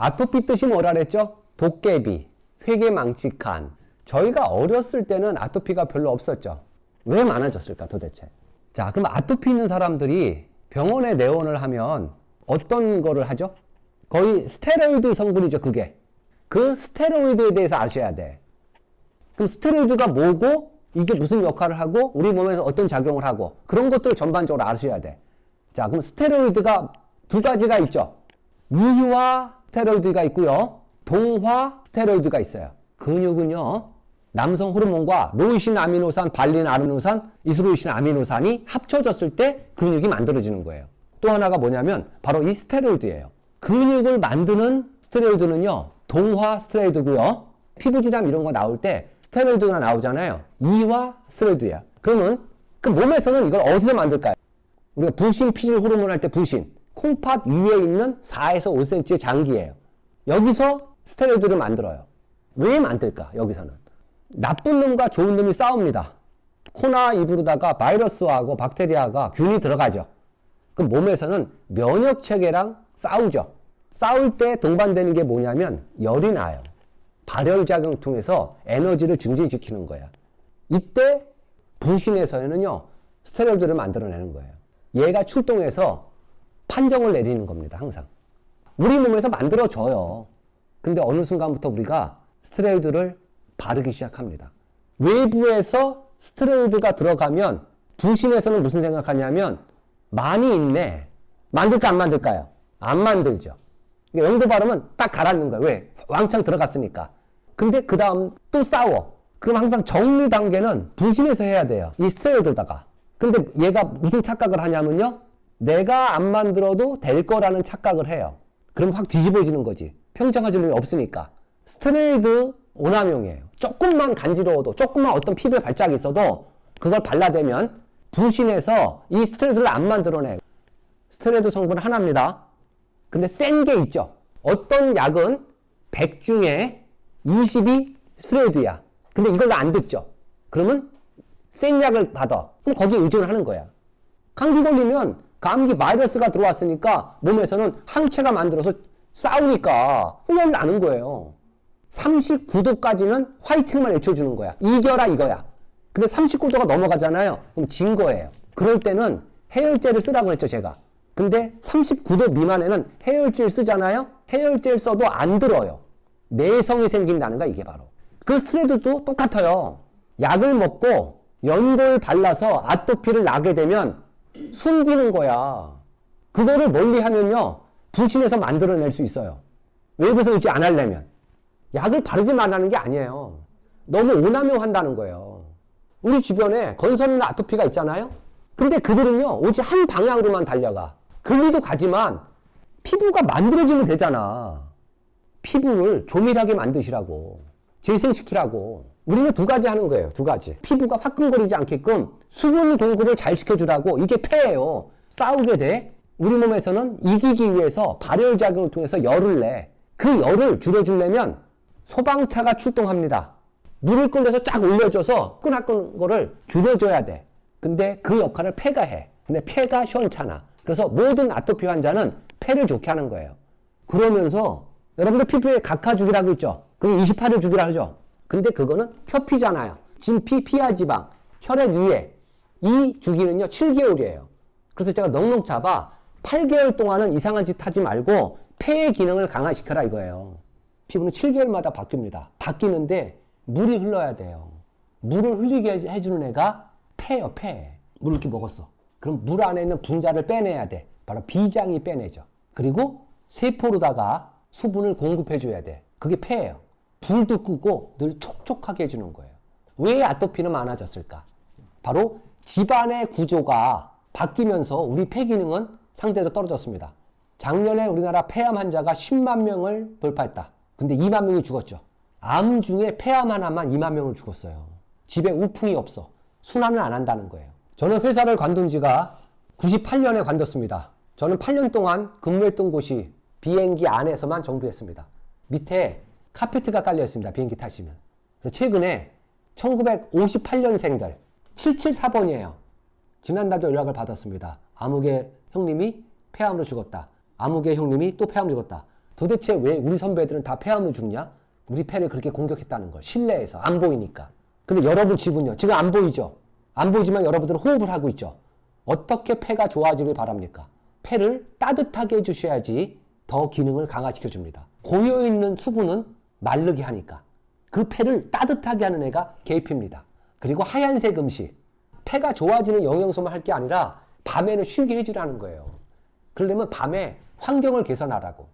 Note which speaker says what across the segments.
Speaker 1: 아토피 뜻이 뭐라 그랬죠? 도깨비, 회개망측한. 저희가 어렸을 때는 아토피가 별로 없었죠. 왜 많아졌을까 도대체? 자, 그럼 아토피 있는 사람들이 병원에 내원을 하면 어떤 거를 하죠? 거의 스테로이드 성분이죠, 그게. 그 스테로이드에 대해서 아셔야 돼. 그럼 스테로이드가 뭐고, 이게 무슨 역할을 하고, 우리 몸에서 어떤 작용을 하고, 그런 것들을 전반적으로 아셔야 돼. 자, 그럼 스테로이드가 두 가지가 있죠. 이화 스테로이드가 있고요. 동화 스테로이드가 있어요. 근육은요, 남성 호르몬과 로이신 아미노산, 발린 아미노산, 이소로이신 아미노산이 합쳐졌을 때 근육이 만들어지는 거예요. 또 하나가 뭐냐면 바로 이 스테로이드예요. 근육을 만드는 스테로이드는요, 동화 스테로이드고요. 피부질환 이런 거 나올 때 스테로이드가 나오잖아요. 이화 스테로이드야. 그러면 그 몸에서는 이걸 어디서 만들까요? 우리가 부신 피질 호르몬 할 때 부신, 콩팥 위에 있는 4에서 5cm의 장기예요. 여기서 스테로이드를 만들어요. 왜 만들까? 여기서는 나쁜 놈과 좋은 놈이 싸웁니다. 코나 입으로다가 바이러스하고 박테리아가 균이 들어가죠. 그럼 몸에서는 면역 체계랑 싸우죠. 싸울 때 동반되는 게 뭐냐면 열이 나요. 발열작용을 통해서 에너지를 증진시키는 거야. 이때 부신에서는요, 스테로이드를 만들어내는 거예요. 얘가 출동해서 판정을 내리는 겁니다. 항상. 우리 몸에서 만들어져요. 근데 어느 순간부터 우리가 스테로이드를 바르기 시작합니다. 외부에서 스테로이드가 들어가면 부신에서는 무슨 생각하냐면 많이 있네. 만들까 안 만들까요? 안 만들죠. 영도 바르면 딱 가라앉는 거예요. 왜? 왕창 들어갔으니까. 근데 그 다음 또 싸워. 그럼 항상 정리 단계는 부신에서 해야 돼요. 이 스테로이드다가. 근데 얘가 무슨 착각을 하냐면요, 내가 안 만들어도 될 거라는 착각을 해요. 그럼 확 뒤집어지는 거지. 평정화질 놈이 없으니까. 스테로이드 오남용이에요. 조금만 간지러워도, 조금만 어떤 피부에 발작이 있어도 그걸 발라대면 부신해서 이 스테로이드를 안 만들어내요. 스테로이드 성분은 하나입니다. 근데 센 게 있죠. 어떤 약은 100 중에 20이 스테로이드야. 근데 이걸 안 듣죠. 그러면 센 약을 받아. 그럼 거기에 의존을 하는 거야. 감기 걸리면 감기 바이러스가 들어왔으니까 몸에서는 항체가 만들어서 싸우니까 훈련이 나는 거예요. 39도까지는 화이팅만 외쳐주는 거야. 이겨라 이거야. 근데 39도가 넘어가잖아요. 그럼 진 거예요. 그럴 때는 해열제를 쓰라고 했죠, 제가. 근데 39도 미만에는 해열제를 쓰잖아요. 해열제를 써도 안 들어요. 내성이 생긴다는 거야, 이게 바로. 그 스테로이드도 똑같아요. 약을 먹고 연고를 발라서 아토피를 나게 되면 숨기는 거야. 그거를 멀리 하면요, 부신해서 만들어낼 수 있어요. 외부에서 의지 안 하려면. 약을 바르지 말라는 게 아니에요. 너무 오남용한다는 거예요. 우리 주변에 건선이나 아토피가 있잖아요. 근데 그들은요, 오직 한 방향으로만 달려가. 글리도 가지만 피부가 만들어지면 되잖아. 피부를 조밀하게 만드시라고. 재생시키라고. 우리는 두 가지 하는 거예요. 두 가지. 피부가 화끈거리지 않게끔 수분 공급을 잘 시켜주라고. 이게 폐예요. 싸우게 돼. 우리 몸에서는 이기기 위해서 발열작용을 통해서 열을 내. 그 열을 줄여주려면 소방차가 출동합니다. 물을 끓여서 쫙 올려줘서 끈끈한 거를 줄여줘야 돼. 근데 그 역할을 폐가 해. 근데 폐가 시원찮아. 그래서 모든 아토피 환자는 폐를 좋게 하는 거예요. 그러면서 여러분들 피부에 각하주기라고 있죠. 그게 28일 주기라 하죠. 근데 그거는 표피잖아요. 진피, 피하지방, 혈액 위에. 이 주기는요, 7개월이에요. 그래서 제가 넉넉 잡아 8개월 동안은 이상한 짓 하지 말고 폐의 기능을 강화시켜라 이거예요. 피부는 7개월마다 바뀝니다. 바뀌는데 물이 흘러야 돼요. 물을 흘리게 해주는 애가 폐예요, 폐. 물을 이렇게 먹었어. 그럼 물 안에 있는 분자를 빼내야 돼. 바로 비장이 빼내죠. 그리고 세포로다가 수분을 공급해줘야 돼. 그게 폐예요. 불도 끄고 늘 촉촉하게 해주는 거예요. 왜 아토피는 많아졌을까? 바로 집안의 구조가 바뀌면서 우리 폐 기능은 상대적으로 떨어졌습니다. 작년에 우리나라 폐암 환자가 10만 명을 돌파했다. 근데 2만 명이 죽었죠. 암 중에 폐암 하나만 2만 명을 죽었어요. 집에 우풍이 없어. 순환을 안 한다는 거예요. 저는 회사를 관둔 지가 98년에 관뒀습니다. 저는 8년 동안 근무했던 곳이 비행기 안에서만 정비했습니다. 밑에 카페트가 깔려 있습니다. 비행기 타시면. 그래서 최근에 1958년생들 774번이에요. 지난달도 연락을 받았습니다. 아무개 형님이 폐암으로 죽었다. 아무개 형님이 또 폐암으로 죽었다. 도대체 왜 우리 선배들은 다 폐암으로 죽냐? 우리 폐를 그렇게 공격했다는 걸. 실내에서 안 보이니까. 근데 여러분 집은요. 지금 안 보이죠? 안 보이지만 여러분들은 호흡을 하고 있죠. 어떻게 폐가 좋아지길 바랍니까? 폐를 따뜻하게 해주셔야지 더 기능을 강화시켜 줍니다. 고여있는 수분은 마르게 하니까 그 폐를 따뜻하게 하는 애가 계피입니다. 그리고 하얀색 음식. 폐가 좋아지는 영양소만 할 게 아니라 밤에는 쉬게 해주라는 거예요. 그러려면 밤에 환경을 개선하라고.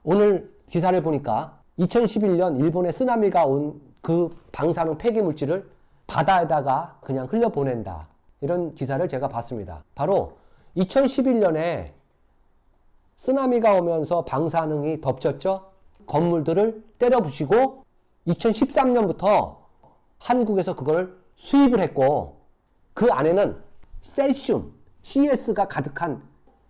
Speaker 1: 오늘 기사를 보니까 2011년 일본에 쓰나미가 온 그 방사능 폐기 물질을 바다에다가 그냥 흘려보낸다. 이런 기사를 제가 봤습니다. 바로 2011년에 쓰나미가 오면서 방사능이 덮쳤죠. 건물들을 때려 부시고 2013년부터 한국에서 그걸 수입을 했고 그 안에는 세슘, CS가 가득한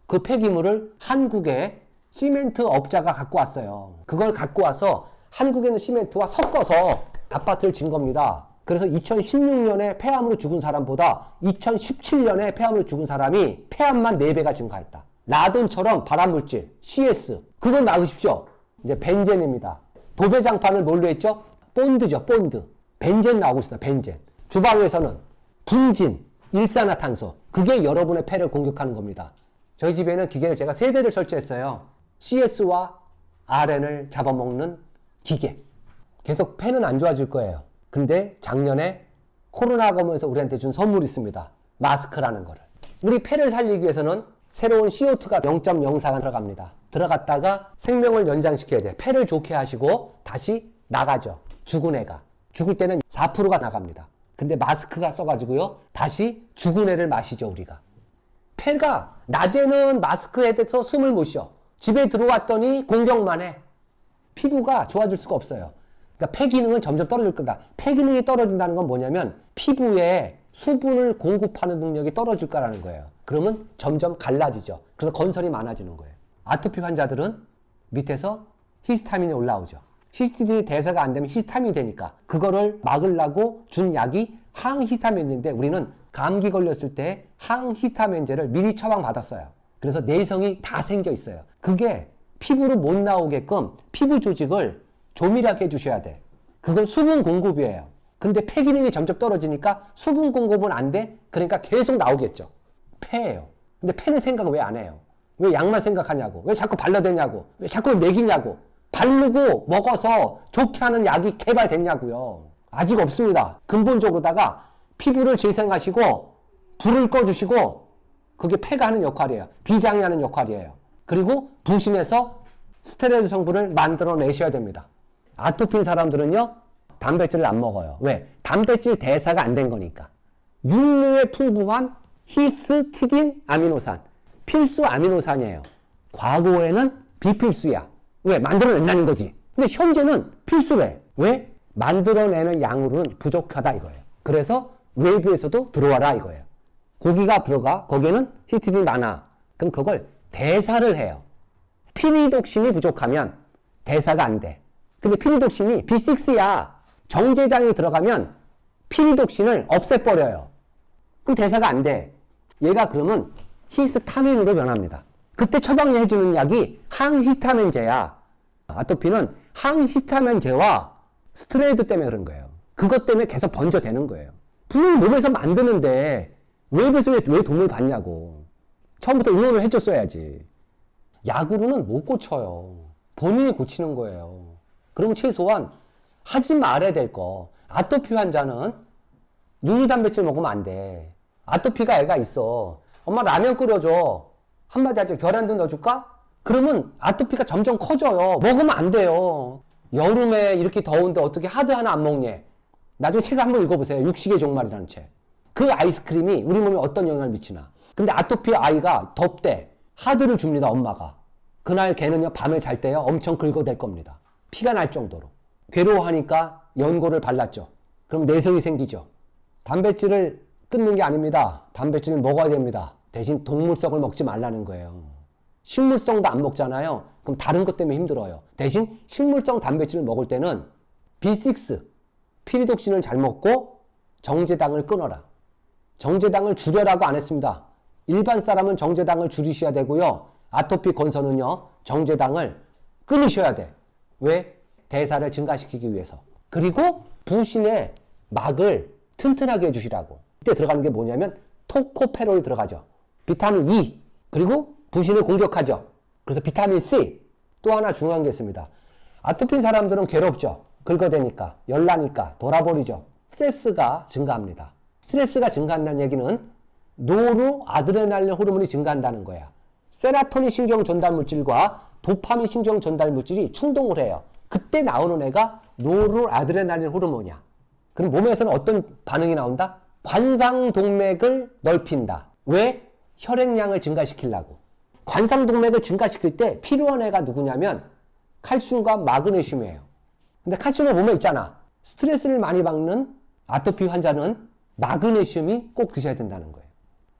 Speaker 1: 그 폐기물을 한국에 시멘트 업자가 갖고 왔어요. 그걸 갖고 와서 한국에 있는 시멘트와 섞어서 아파트를 진 겁니다. 그래서 2016년에 폐암으로 죽은 사람보다 2017년에 폐암으로 죽은 사람이 폐암만 4배가 증가했다. 라돈처럼 발암물질, CS. 그건 막으십시오. 이제 벤젠입니다. 도배장판을 뭘로 했죠? 본드죠, 본드. 벤젠 나오고 있습니다, 벤젠. 주방에서는 분진, 일산화탄소. 그게 여러분의 폐를 공격하는 겁니다. 저희 집에는 기계를 제가 3대를 설치했어요. CS와 RN을 잡아먹는 기계. 계속 폐는 안 좋아질 거예요. 근데 작년에 코로나가 오면서 우리한테 준 선물이 있습니다. 마스크라는 거를. 우리 폐를 살리기 위해서는 새로운 CO2가 0.04가 들어갑니다. 들어갔다가 생명을 연장시켜야 돼. 폐를 좋게 하시고 다시 나가죠. 죽은 애가. 죽을 때는 4%가 나갑니다. 근데 마스크가 써가지고요. 다시 죽은 애를 마시죠, 우리가. 폐가 낮에는 마스크에 대해서 숨을 못 쉬어. 집에 들어왔더니 공격만 해. 피부가 좋아질 수가 없어요. 그러니까 폐 기능은 점점 떨어질 거다. 폐 기능이 떨어진다는 건 뭐냐면 피부에 수분을 공급하는 능력이 떨어질 거라는 거예요. 그러면 점점 갈라지죠. 그래서 건설이 많아지는 거예요. 아토피 환자들은 밑에서 히스타민이 올라오죠. 히스티딘이 대사가 안 되면 히스타민이 되니까 그거를 막으려고 준 약이 항히스타민인데 우리는 감기 걸렸을 때 항히스타민제를 미리 처방받았어요. 그래서 내성이 다 생겨 있어요. 그게 피부로 못 나오게끔 피부 조직을 조밀하게 해주셔야 돼. 그건 수분 공급이에요. 근데 폐 기능이 점점 떨어지니까 수분 공급은 안 돼? 그러니까 계속 나오겠죠. 폐예요. 근데 폐는 생각을 왜 안 해요? 왜 약만 생각하냐고. 왜 자꾸 발라대냐고. 왜 자꾸 먹이냐고. 바르고 먹어서 좋게 하는 약이 개발됐냐고요. 아직 없습니다. 근본적으로다가 피부를 재생하시고 불을 꺼주시고 그게 폐가 하는 역할이에요. 비장이 하는 역할이에요. 그리고 부신해서 스테로이드 성분을 만들어내셔야 됩니다. 아토피인 사람들은요. 단백질을 안 먹어요. 왜? 단백질 대사가 안 된 거니까. 육류에 풍부한 히스티딘 아미노산. 필수 아미노산이에요. 과거에는 비필수야. 왜? 만들어낸다는 거지. 근데 현재는 필수래. 왜? 만들어내는 양으로는 부족하다 이거예요. 그래서 외부에서도 들어와라 이거예요. 고기가 들어가. 거기에는 히스티딘이 많아. 그럼 그걸 대사를 해요. 피리독신이 부족하면 대사가 안 돼. 근데 피리독신이 B6야. 정제당이 들어가면 피리독신을 없애버려요. 그럼 대사가 안 돼. 얘가 그러면 히스타민으로 변합니다. 그때 처방해주는 약이 항히스타민제야. 아토피는 항히스타민제와 스테로이드 때문에 그런 거예요. 그것 때문에 계속 번져대는 거예요. 분명히 몸에서 만드는데 외부에서 왜 도움을 받냐고. 처음부터 응원을 해줬어야지. 약으로는 못 고쳐요. 본인이 고치는 거예요. 그러면 최소한 하지 말아야 될 거. 아토피 환자는 누유단백질 먹으면 안 돼. 아토피가 애가 있어. 엄마 라면 끓여줘. 한마디 하죠. 계란도 넣어줄까? 그러면 아토피가 점점 커져요. 먹으면 안 돼요. 여름에 이렇게 더운데 어떻게 하드 하나 안 먹냐. 나중에 책 한번 읽어보세요. 육식의 종말이라는 책. 그 아이스크림이 우리 몸에 어떤 영향을 미치나. 근데 아토피 아이가 덥대. 하드를 줍니다. 엄마가. 그날 걔는요. 밤에 잘 때요. 엄청 긁어댈 겁니다. 피가 날 정도로. 괴로워하니까 연고를 발랐죠. 그럼 내성이 생기죠. 단백질을 끊는 게 아닙니다. 단백질을 먹어야 됩니다. 대신 동물성을 먹지 말라는 거예요. 식물성도 안 먹잖아요. 그럼 다른 것 때문에 힘들어요. 대신 식물성 단백질을 먹을 때는 B6, 피리독신을 잘 먹고 정제당을 끊어라. 정제당을 줄여라고 안 했습니다. 일반 사람은 정제당을 줄이셔야 되고요. 아토피 건선은요. 정제당을 끊으셔야 돼. 왜? 대사를 증가시키기 위해서. 그리고 부신의 막을 튼튼하게 해주시라고. 이때 들어가는 게 뭐냐면 토코페롤이 들어가죠. 비타민 E. 그리고 부신을 공격하죠. 그래서 비타민 C. 또 하나 중요한 게 있습니다. 아토피인 사람들은 괴롭죠. 긁어대니까, 열나니까, 돌아버리죠. 스트레스가 증가합니다. 스트레스가 증가한다는 얘기는 노르아드레날린 호르몬이 증가한다는 거야. 세라토닌 신경 전달 물질과 도파민 신경 전달 물질이 충동을 해요. 그때 나오는 애가 노르아드레날린 호르몬이야. 그럼 몸에서는 어떤 반응이 나온다? 관상동맥을 넓힌다. 왜? 혈액량을 증가시키려고. 관상동맥을 증가시킬 때 필요한 애가 누구냐면 칼슘과 마그네슘이에요. 근데 칼슘은 몸에 있잖아. 스트레스를 많이 받는 아토피 환자는 마그네슘이 꼭 드셔야 된다는 거예요.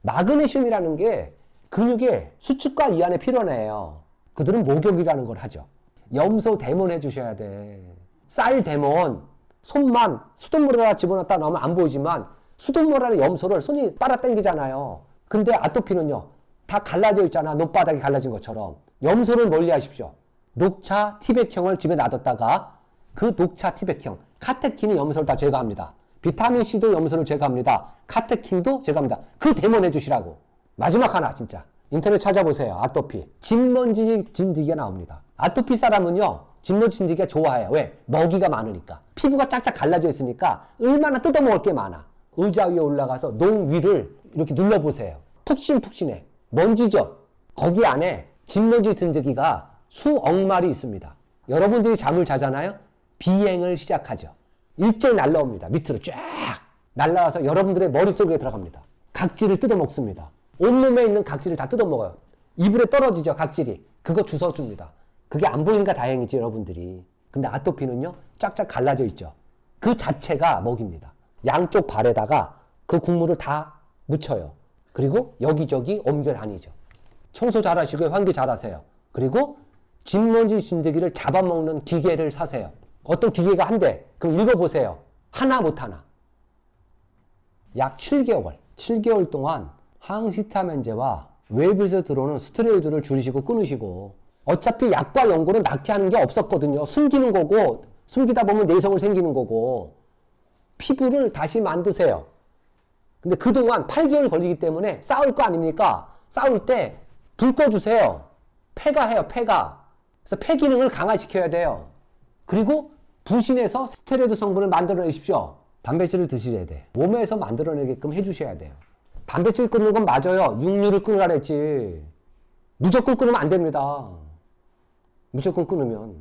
Speaker 1: 마그네슘이라는 게 근육의 수축과 이완에 필요한 애예요. 그들은 목욕이라는 걸 하죠. 염소 데몬 해주셔야 돼. 쌀 데몬, 손만 수돗물에다 집어넣었다 넣으면 안 보이지만 수돗물에 염소를 손이 빨아당기잖아요. 근데 아토피는요, 다 갈라져 있잖아. 노바닥이 갈라진 것처럼. 염소를 멀리 하십시오. 녹차 티백형을 집에 놔뒀다가 그 녹차 티백형, 카테킨이 염소를 다 제거합니다. 비타민C도 염소를 제거합니다. 카테킨도 제거합니다. 그 데몬 해주시라고. 마지막 하나 진짜. 인터넷 찾아보세요. 아토피. 진먼지 진드기가 나옵니다. 아토피 사람은요, 진먼지 진드기가 좋아해요. 왜? 먹이가 많으니까. 피부가 짝짝 갈라져 있으니까 얼마나 뜯어먹을 게 많아. 의자 위에 올라가서 농 위를 이렇게 눌러보세요. 푹신푹신해. 먼지죠? 거기 안에 진먼지 진드기가 수억 마리 있습니다. 여러분들이 잠을 자잖아요? 비행을 시작하죠. 일제히 날라옵니다. 밑으로 쫙 날라와서 여러분들의 머릿속에 들어갑니다. 각질을 뜯어먹습니다. 온몸에 있는 각질을 다 뜯어먹어요. 이불에 떨어지죠, 각질이. 그거 주워줍니다. 그게 안 보이니까 다행이지, 여러분들이. 근데 아토피는요, 쫙쫙 갈라져 있죠. 그 자체가 먹입니다. 양쪽 발에다가 그 국물을 다 묻혀요. 그리고 여기저기 옮겨 다니죠. 청소 잘 하시고요, 환기 잘 하세요. 그리고 진먼지 진드기를 잡아먹는 기계를 사세요. 어떤 기계가 한대. 그럼 읽어보세요. 하나 못하나. 약 7개월 동안 항히스타민제와 외부에서 들어오는 스테로이드를 줄이시고 끊으시고, 어차피 약과 연고는 낫게 하는 게 없었거든요. 숨기는 거고, 숨기다 보면 내성을 생기는 거고, 피부를 다시 만드세요. 근데 그동안 8개월 걸리기 때문에 싸울 거 아닙니까? 싸울 때 불 꺼주세요. 폐가해요, 폐가. 그래서 폐 기능을 강화시켜야 돼요. 그리고 부신에서 스테로이드 성분을 만들어내십시오. 단백질을 드셔야 돼. 몸에서 만들어내게끔 해주셔야 돼요. 단백질 끊는 건 맞아요. 육류를 끊으라 그랬지. 무조건 끊으면 안 됩니다. 무조건 끊으면.